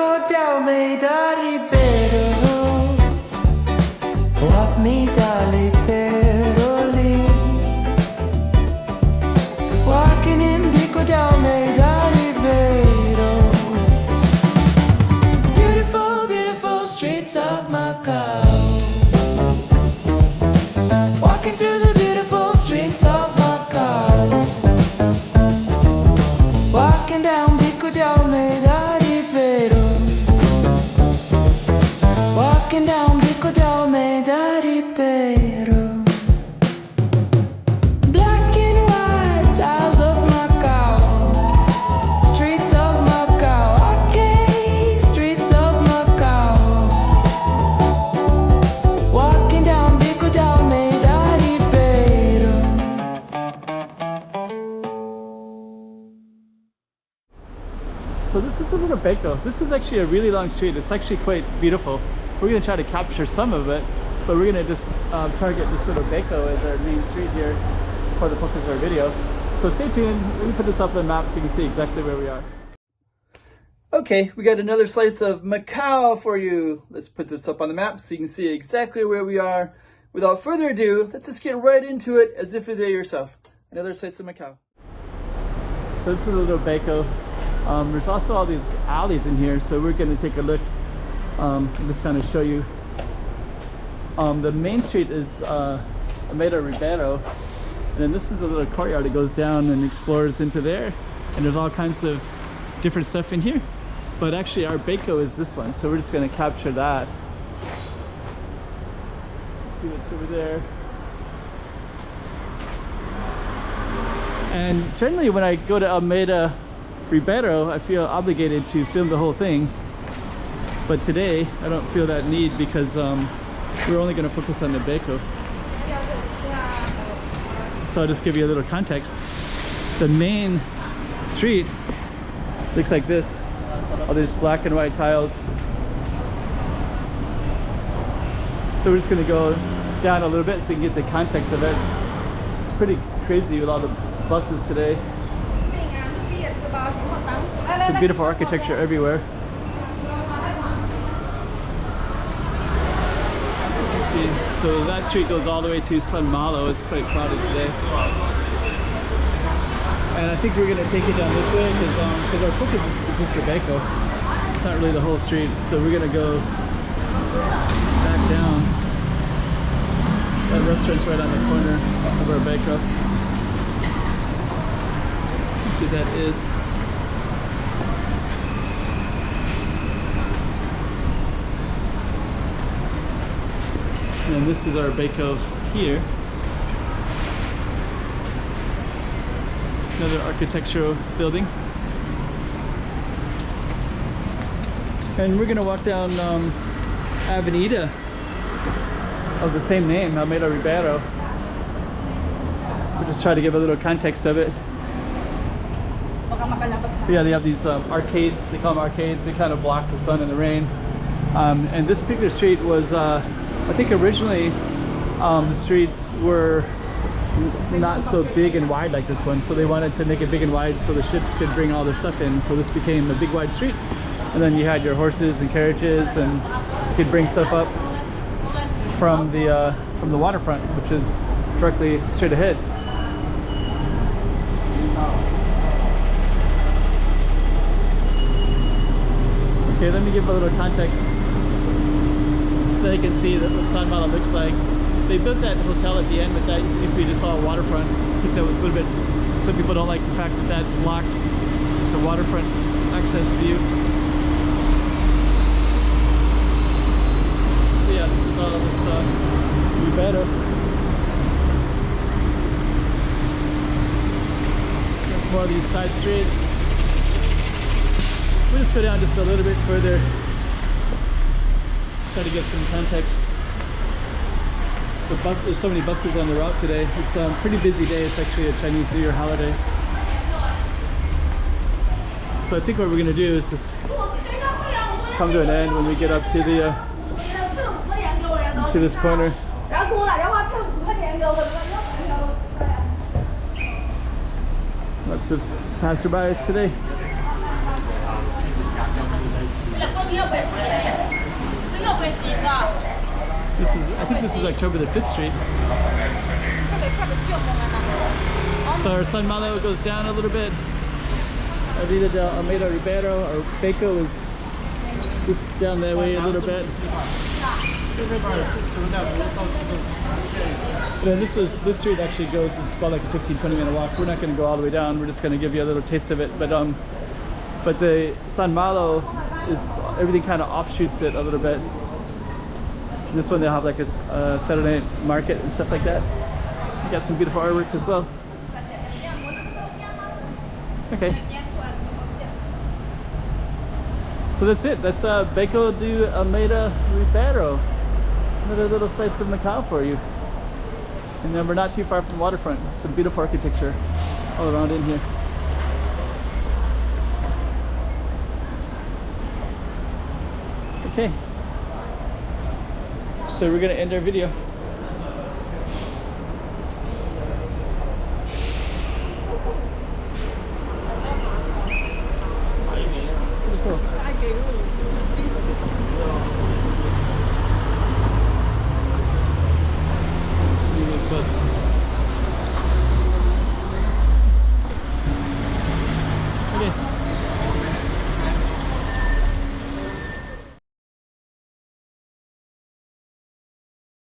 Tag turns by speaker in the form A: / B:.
A: Beco de Almeida Ribeiro,亚美打利庇卢里 Walking in Beco de Almeida Ribeiro. Beautiful, beautiful streets of Macau. Walking through the beautiful streets of Macau. Walking down Beco de Almeida Ribeiro. Walking down Beco de Almeida Ribeiro. Black and white tiles of Macau. Streets of Macau. Okay, streets of Macau. Walking down Beco de Almeida Ribeiro.
B: So this is a little Beco. This is actually a really long street. It's actually quite beautiful. We're going to try to capture some of it, but we're going to just target this little Beco as our main street here for the focus of our video. So stay tuned. Let me put this up on the map so you can see exactly where we are. Okay, we got another slice of Macau for you. Let's put this up on the map so you can see exactly where we are. Without further ado, let's just get right into it as if you're there yourself. Another slice of Macau. So this is a little Beco. There's also all these alleys in here, so we're going to take a look and just kind of show you. The main street is Almeida Ribeiro, and then this is a little courtyard that goes down and explores into there, and there's all kinds of different stuff in here, but actually our Beco is this one, so we're just going to capture that. Let's see what's over there. And generally when I go to Almeida Ribeiro, I feel obligated to film the whole thing, but today I don't feel that need because we're only going to focus on the Beco. So I'll just give you a little context. The main street looks like this. All these black and white tiles. So we're just going to go down a little bit so you can get the context of it. It's pretty crazy with all the buses today. Some beautiful architecture everywhere. Let's see. So that street goes all the way to Malo. It's quite crowded today. And I think we're going to take it down this way because our focus is just the Beco. It's not really the whole street. So we're going to go back down. That restaurant's right on the corner of our Beco. Let's see what that is. And this is our Beco here. Another architectural building. And we're gonna walk down Avenida of the same name, Almeida Ribeiro. We'll just try to give a little context of it. Yeah, they have these arcades, they call them arcades, they kind of block the sun and the rain. And this particular street was I think originally the streets were not so big and wide like this one, so they wanted to make it big and wide so the ships could bring all their stuff in. So this became a big wide street, and then you had your horses and carriages, and you could bring stuff up from the waterfront, which is directly straight ahead. Okay, let me give a little context so they can see what San Malo looks like. They built that hotel at the end, but that used to be just all waterfront. I think that was a little bit, some people don't like the fact that that blocked the waterfront access view. So yeah, this is all of this Ribeiro. That's more of these side streets. We'll just go down just a little bit further. Try to get some context. There's so many buses on the route today. It's a pretty busy day. It's actually a Chinese New Year holiday. So I think what we're going to do is just come to an end when we get up to the to this corner. Lots of passerbys today. I think this is October the 5th Street. So our son Malo goes down a little bit. Beco de Almeida Ribeiro, or Beco, is just down that way a little bit. Yeah, this street actually goes, it's about like a 15-20 minute walk. We're not going to go all the way down, we're just going to give you a little taste of it. But the San Malo is, everything kind of offshoots it a little bit. This one they'll have like a Saturday night market and stuff like that. You got some beautiful artwork as well. Okay. So that's it. That's Beco de Almeida Ribeiro. Another little slice of Macau for you. And then we're not too far from the waterfront. Some beautiful architecture all around in here. Okay. So we're gonna end our video.